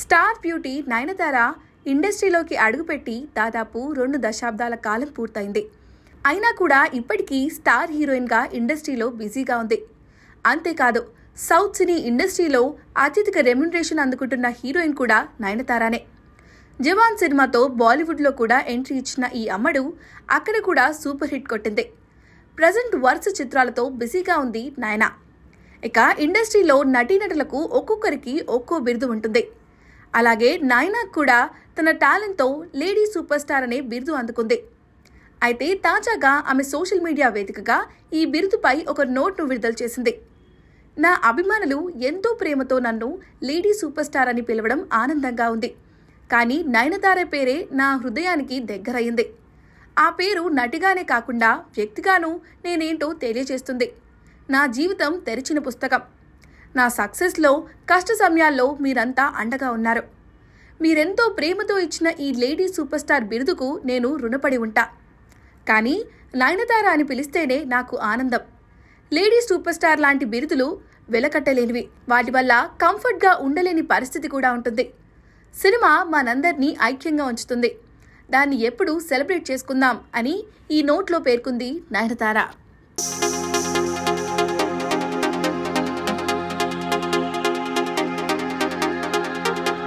Star beauty Nayanthara ఇండస్ట్రీలోకి అడుగుపెట్టి దాదాపు 2 దశాబ్దాల కాలం పూర్తయింది. అయినా కూడా ఇప్పటికీ స్టార్ హీరోయిన్గా ఇండస్ట్రీలో బిజీగా ఉంది. అంతేకాదు, సౌత్ సినీ ఇండస్ట్రీలో అత్యధిక రెమ్యునరేషన్ అందుకుంటున్న హీరోయిన్ కూడా నయనతారనే. జవాన్ సినిమాతో బాలీవుడ్లో కూడా ఎంట్రీ ఇచ్చిన ఈ అమ్మడు అక్కడ కూడా సూపర్ హిట్ కొట్టింది. ప్రజెంట్ వరుస చిత్రాలతో బిజీగా ఉంది నయన. ఇక ఇండస్ట్రీలో నటీనటులకు ఒక్కొక్కరికి ఒక్కో బిరుదు ఉంటుంది. అలాగే నయన కూడా తన టాలెంట్తో లేడీ సూపర్ స్టార్ అనే బిరుదు అందుకుంది. అయితే తాజాగా ఆమె సోషల్ మీడియా వేదికగా ఈ బిరుదుపై ఒక నోట్ను విడుదల చేసింది. నా అభిమానులు ఎంతో ప్రేమతో నన్ను లేడీ సూపర్ స్టార్ అని పిలవడం ఆనందంగా ఉంది. కానీ నయనతార పేరే నా హృదయానికి దగ్గరయ్యింది. ఆ పేరు నటిగానే కాకుండా వ్యక్తిగానూ నేనేంటో తెలియజేస్తుంది. నా జీవితం తెరిచిన పుస్తకం. నా సక్సెస్లో, కష్ట సమయాల్లో మీరంతా అండగా ఉన్నారు. మీరెంతో ప్రేమతో ఇచ్చిన ఈ లేడీ సూపర్ స్టార్ బిరుదుకు నేను రుణపడి ఉంటా. కానీ నయనతార అని పిలిస్తేనే నాకు ఆనందం. లేడీ సూపర్ స్టార్ లాంటి బిరుదులు వెలకట్టలేనివి. వాటి వల్ల కంఫర్ట్గా ఉండలేని పరిస్థితి కూడా ఉంటుంది. సినిమా మనందరినీ ఐక్యంగా ఉంచుతుంది. దాన్ని ఎప్పుడూ సెలబ్రేట్ చేసుకుందాం అని ఈ నోట్లో పేర్కొంది నయనతార.